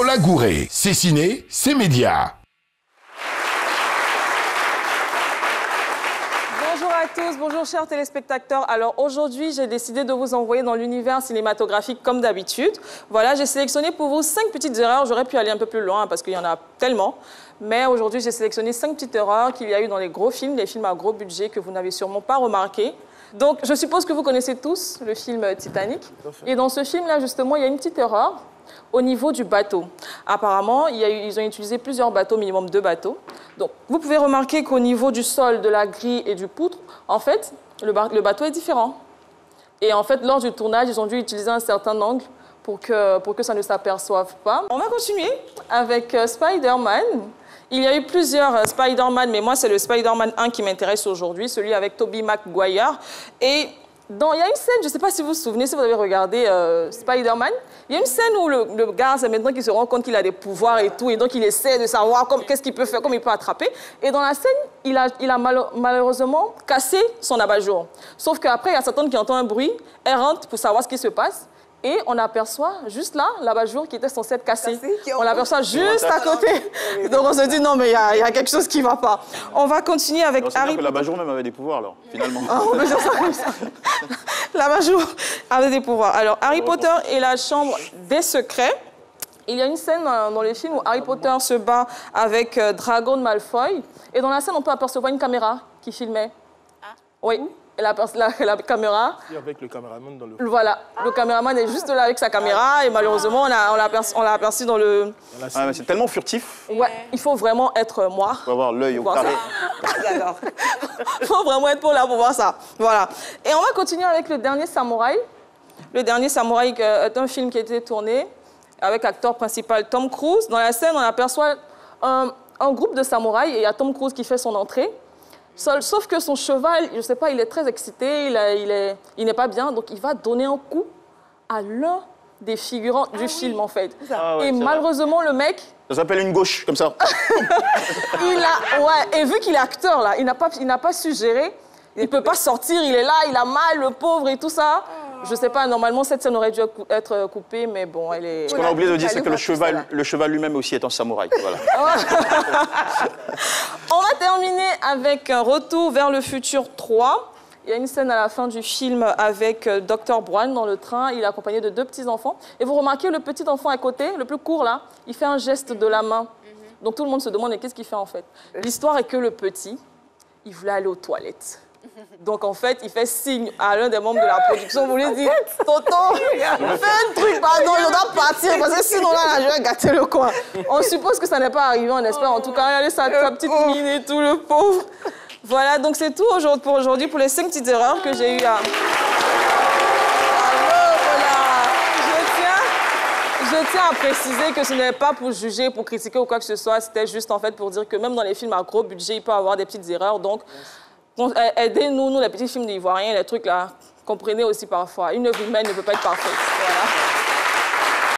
Lola Gouré, c'est ciné, c'est média. Bonjour à tous, bonjour chers téléspectateurs. Alors aujourd'hui, j'ai décidé de vous envoyer dans l'univers cinématographique comme d'habitude. Voilà, j'ai sélectionné pour vous 5 petites erreurs. J'aurais pu aller un peu plus loin parce qu'il y en a tellement. Mais aujourd'hui, j'ai sélectionné 5 petites erreurs qu'il y a eu dans les gros films, les films à gros budget que vous n'avez sûrement pas remarqué. Donc, je suppose que vous connaissez tous le film Titanic. Et dans ce film-là, justement, il y a une petite erreur au niveau du bateau. Apparemment, ils ont utilisé plusieurs bateaux, minimum 2 bateaux. Donc, vous pouvez remarquer qu'au niveau du sol, de la grille et du poutre, en fait, le bateau est différent. Et en fait, lors du tournage, ils ont dû utiliser un certain angle pour que ça ne s'aperçoive pas. On va continuer avec Spider-Man. Il y a eu plusieurs Spider-Man, mais moi, c'est le Spider-Man 1 qui m'intéresse aujourd'hui, celui avec Tobey Maguire. Et il y a une scène, je ne sais pas si vous vous souvenez, si vous avez regardé Spider-Man, il y a une scène où le gars, c'est maintenant qu'il se rend compte qu'il a des pouvoirs et tout, et donc il essaie de savoir qu'est-ce qu'il peut faire, comment il peut attraper. Et dans la scène, il a malheureusement cassé son abat-jour. Sauf qu'après, il y a Satan qui entend un bruit, elle rentre pour savoir ce qui se passe. Et on aperçoit juste là l'abat-jour qui était censé être cassé. On l'aperçoit juste à côté. Donc on se dit non mais il y a quelque chose qui ne va pas. On va continuer avec Harry Potter. L'abat-jour même avait des pouvoirs alors, finalement. On peut dire ça comme ça. L'abat-jour avait des pouvoirs. Alors Harry Potter et la chambre des secrets. Il y a une scène dans les films où Harry Potter se bat avec Drago Malfoy. Et dans la scène, on peut apercevoir une caméra qui filmait. Oui. Et la caméra... Et avec le caméraman dans le... Voilà, le caméraman est juste là avec sa caméra et malheureusement, on l'a aperçu dans le... Ah, c'est tellement furtif. Ouais, il faut vraiment être moi. Il faut avoir l'œil au carré. Il faut vraiment être là pour voir ça. Voilà. Et on va continuer avec Le Dernier Samouraï. Le Dernier Samouraï est un film qui a été tourné avec l'acteur principal Tom Cruise. Dans la scène, on aperçoit un groupe de samouraïs et il y a Tom Cruise qui fait son entrée. Sauf que son cheval, je ne sais pas, il est très excité, il n'est pas bien, donc il va donner un coup à l'un des figurants du film, en fait. Ah ouais, et malheureusement, le mec... Ça s'appelle une gauche, comme ça. Et vu qu'il est acteur, là, il n'a pas su gérer, il ne peut pas sortir, il est là, il a mal, le pauvre et tout ça. Je ne sais pas, normalement, cette scène aurait dû être coupée, mais bon, elle est... Ce qu'on a oublié de dire, c'est que le cheval lui-même aussi est un samouraï. Voilà. On va terminer avec un Retour vers le futur 3. Il y a une scène à la fin du film avec Dr. Brown dans le train. Il est accompagné de 2 petits-enfants. Et vous remarquez, le petit enfant à côté, le plus court là, il fait un geste de la main. Donc tout le monde se demande qu'est-ce qu'il fait en fait. L'histoire est que le petit, il voulait aller aux toilettes. Donc, en fait, il fait signe à l'un des membres de la production pour lui dire « Tonton, fais un truc, pardon, il doit partir, parce que sinon, là, je vais gâter le coin. » On suppose que ça n'est pas arrivé, on espère. En tout cas, regardez sa petite mine et tout, le pauvre. Voilà, donc c'est tout pour aujourd'hui, pour les 5 petites erreurs que j'ai eues à... Je tiens à préciser que ce n'est pas pour juger, pour critiquer ou quoi que ce soit. C'était juste, en fait, pour dire que même dans les films à gros budget, il peut y avoir des petites erreurs. Donc, aidez-nous, les petits films d'ivoiriens, les trucs là, comprenez aussi parfois. Une œuvre humaine ne peut pas être parfaite. Voilà.